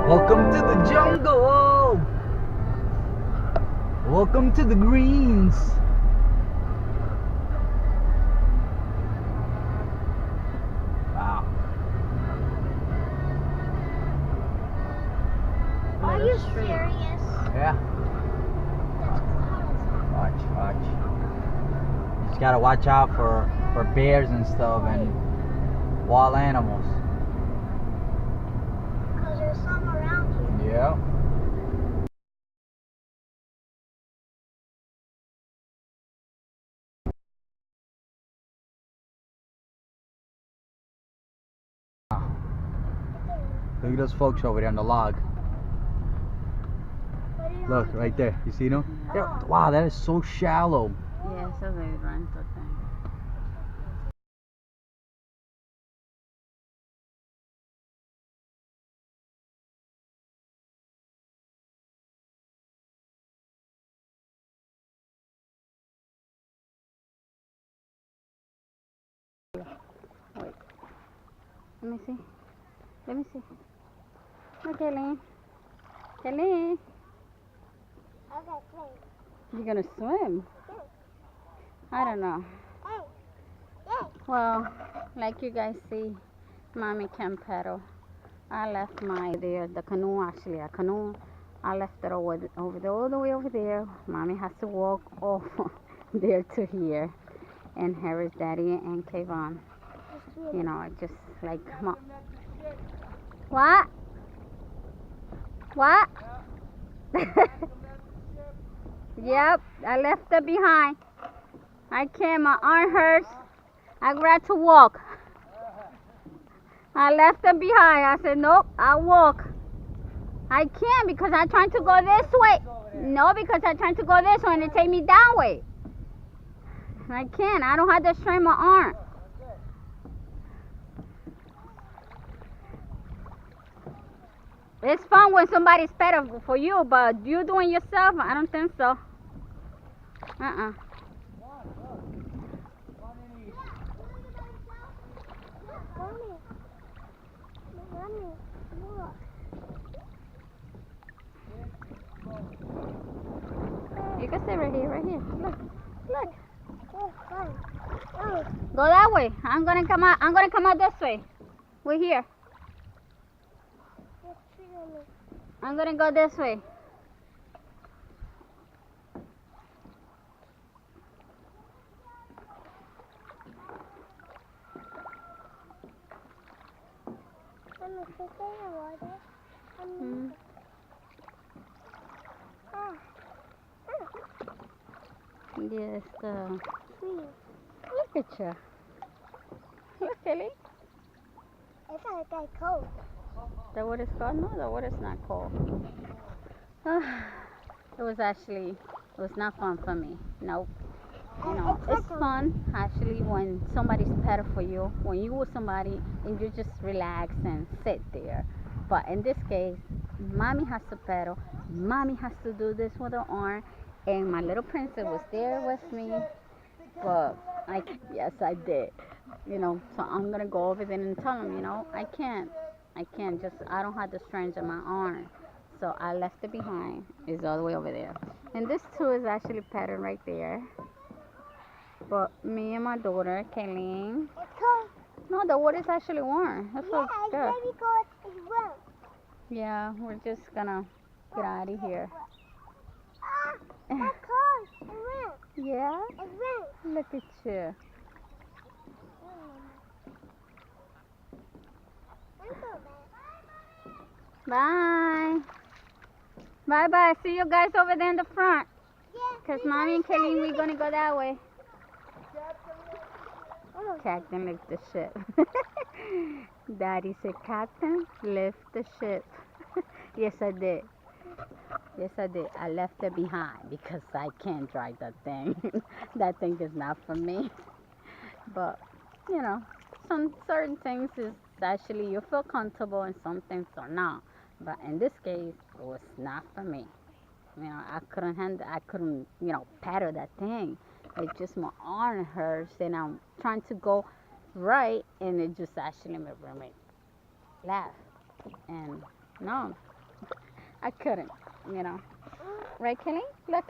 Welcome to the jungle. Welcome to the greens. Wow. Are you serious? Yeah. That's crazy. Watch. You just gotta watch out for bears and stuff and wild animals. Because there's some around here. Yeah. Look at those folks over there on the log. Look, right there. You see them? Oh. Wow, that is so shallow. Yeah, eso de ranto thing. Wait. Let me see. Let me see. Look, Kayaking. Kayaking. Okay, play. You gonna swim? I don't know. Hey. Hey. Well, like you guys see, Mommy can't paddle. I left the canoe actually, a canoe. I left it over there, all the way over there. Mommy has to walk off there to here. And here is Daddy and Kayvon. You know, I just like, come on. What? What? Yep, I left it behind. I can't, my arm hurts. I got to walk. I left it behind. I said, nope, I'll walk. I can't because I'm trying to go this way. No, because I'm trying to go this way and it take me that way. I can't. I don't have to strain my arm. It's fun when somebody's better for you, but you doing yourself, I don't think so. Mommy, look. You can stay right here, right here. Look, look. Oh, fun. Oh. Go that way. I'm gonna come out this way. We're here. Just feel me. I'm gonna go this way. Mommy, sit in the water. Hmm. Ah. Yes, Sweet. look at you. Look, Ellie. It's not that cold. That what it's called? No, the water's not cold. It was not fun for me. Nope. You know, it's fun actually when somebody's better for you, when you with somebody and you just relax and sit there. But in this case, Mommy has to pedal. Mommy has to do this with her arm, and my little princess was there with me. But yes, I did. You know, so I'm gonna go over there and tell him, you know, I can't just, I don't have the strength in my arm. So I left it behind. It's all the way over there. And this too is actually patterned right there. But me and my daughter, Kayaking. It's cold. No, the water's actually warm. That's Yeah, what's it's good. very cold. It's warm. Yeah, we're just gonna get out of here. Ah, it's cold. It's warm. Yeah? It's warm. Look at you. Bye. Bye-bye. See you guys over there in the front. Because Mommy and Kayaking, we're going to go that way. Captain, lift the ship. Daddy said, Captain, lift the ship. Yes, I did. Yes, I did. I left it behind because I can't drive that thing. That thing is not for me. But, you know, some certain things is actually you feel comfortable and some things are not. But in this case, it was not for me. You know, I couldn't, you know, paddle that thing. It just, my arm hurts and I'm trying to go right and it just actually made me laugh. And no, I couldn't, Right, Kelly? Look.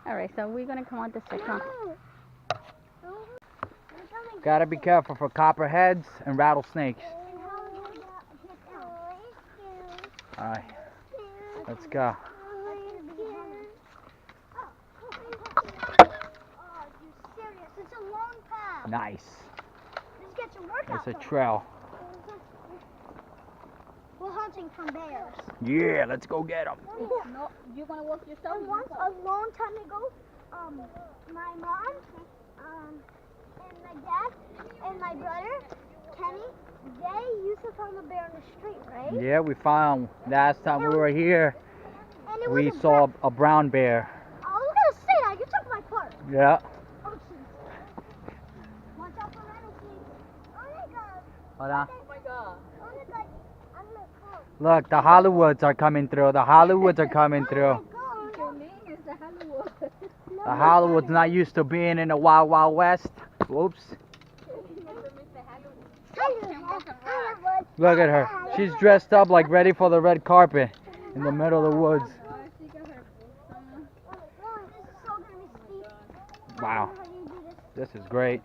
All right, so we're gonna come out the second. Gotta be careful for copperheads and rattlesnakes. Alright, let's go. It's a long path. Nice. Let's get some workout. It's a trail. We're hunting from bears. Yeah, let's go get them. No, you're gonna walk yourself. Once, a long time ago, my mom, and my dad, and my brother, Kenny, they used to find a bear in the street, right? Yeah, we found last time we were here. And it We was saw a brown bear. I was gonna say that. You took my part. Yeah. Oh, jeez. Watch out for rattlesnakes. Oh my God. Hold on. Oh my God. Oh my God. I'm gonna fall. Look, the Hollywoods are coming through. The Hollywoods are coming through. Your name is the Hollywood. The Hollywood's not used to being in the Wild Wild West. Whoops. Look at her. She's dressed up like ready for the red carpet in the middle of the woods. Wow. This is great.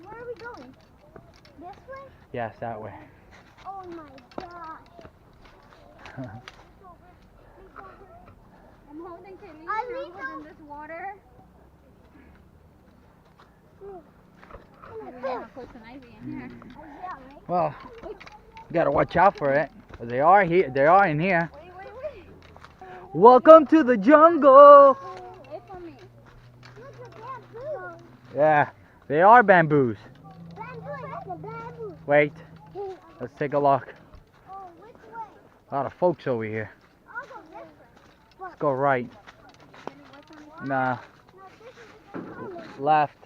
Where are we going? This way? Yes, that way. Oh my gosh. I'm holding Kelly. I need in this water. Put some ivy in here. Yeah, right? Well, you gotta watch out for it. They are here. They are in here. Wait. Welcome to the jungle. Wait for me. Look at bamboo. Yeah, they are bamboos. Bamboo. Wait, let's take a look. Oh, which way? A lot of folks over here. I'll go this way. Let's go right. Nah, No, this is the corner. left.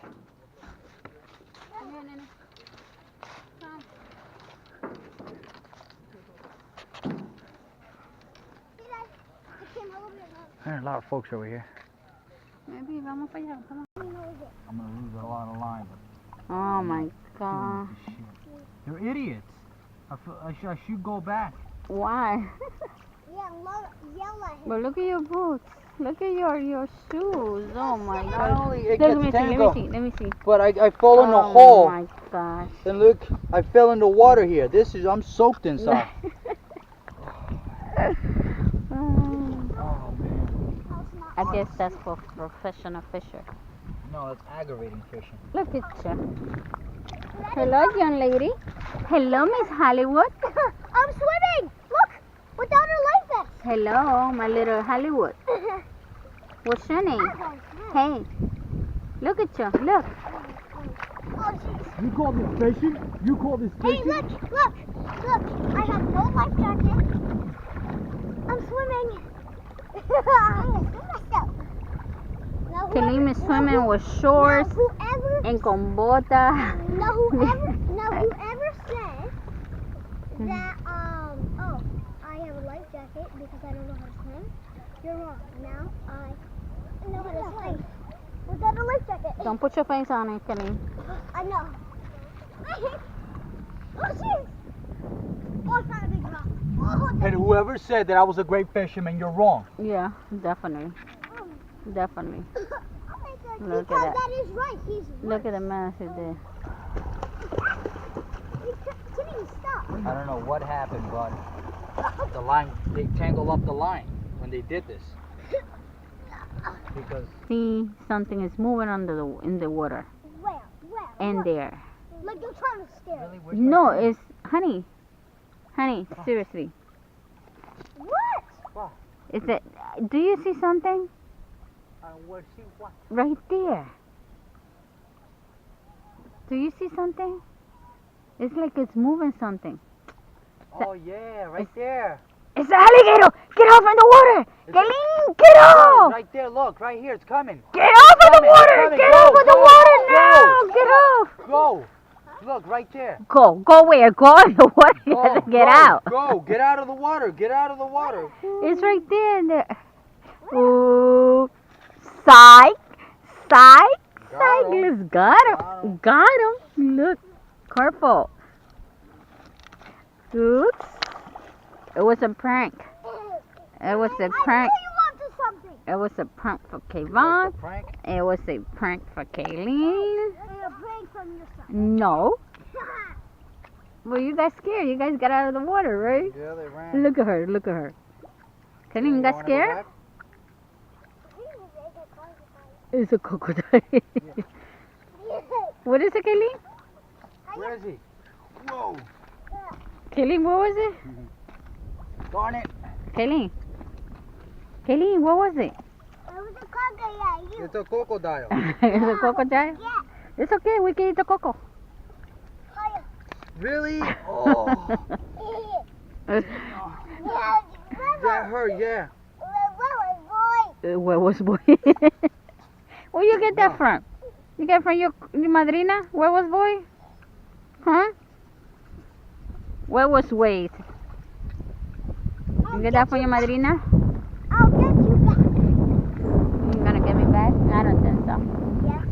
See that? It came a little bit low. There are a lot of folks over here. Maybe vamos para allá. Come on. I'm gonna lose a lot of line. Oh my God. They're idiots. I should go back. Why? Yeah, yell at him. But look at your boots. Look at your shoes. Oh my Not God. only it Let gets me tangled, see. Let me see. but I fall in a Oh hole. my gosh. And look, I fell in the water here. I'm soaked inside. Oh man. I guess that's for professional fisher. No, it's aggravating fishing. Look at you. Hello, young lady. Hello, Miss Hollywood. I'm swimming. Look, without a life vest. Hello, my little Hollywood. What's your name? Hey, look at you. Look. Oh, jeez. You call this fishing? You call this Hey, look. I have no life jacket. I'm swimming. I'm gonna swim myself. Now, Kalim is swimming with shorts whoever and con botas. whoever says that oh, I have a life jacket because I don't know how to swim, you're wrong. Now I know how to swim without a life jacket. Don't put your face on it, Kalim. I know. Oh jeez. Oh, it's not a big rock. Oh, And whoever said that I was a great fisherman, you're wrong. Yeah, definitely. Definitely. Look at because that. that is right. He's Look at the mess he did. He couldn't even stop. I don't know what happened, but the line, they tangled up the line when they did this. Because See, something is moving in the water. Where? And there. Like you're trying to scare really me. wish No, it's honey, seriously. What? Is it? Do you see something what she what? right there? Do you see something? It's like it's moving something. Oh yeah, right there. It's an alligator! Get off in the water! Kalim, get off! Right there, look, right here, it's coming. Get off of the Coming, water! coming, Get go, off of the go, water go, now! Get off! Go. Look, right there. Go where? Go in the water. You have to get out. Go, get out of the water. Get out of the water. It's right there. Ooh, psych. Let's got him. Got him. Look, careful. Oops. It was a prank. It was a prank. I knew you wanted something. It was a prank for Like Kayvon. the prank? It was a prank for Kayleen. And a prank from yourself. No. Well, you got scared. You guys got out of the water, right? Yeah, they ran. Look at her. Look at her. Kayleen You got wanna go scared? back? It's a crocodile. What is it, Kayleen? Where is he? Whoa! Kayleen, what was it? Darn it! Kayleen. Kayleen, what was it? It was a crocodile. It's a crocodile. It's a crocodile? Yeah. It's okay. We can eat the coco. Really? Oh! Yeah. That hurt, yeah. Where was boy? Where you get that from? You get from your madrina? Where was boy? Huh? Where was Wade? You get that from your madrina? I'll get you back. You gonna get me back? I don't think so. Yeah.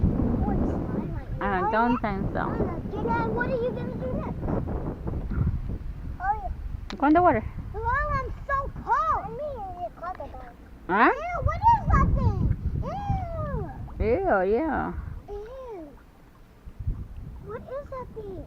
I don't think so. What are you gonna do next? Oh yeah. Go in the water. Well, I'm so cold. I mean, it's a crocodile. Huh? Ew, what is that thing? Ew. Ew, yeah. Ew. What is that thing?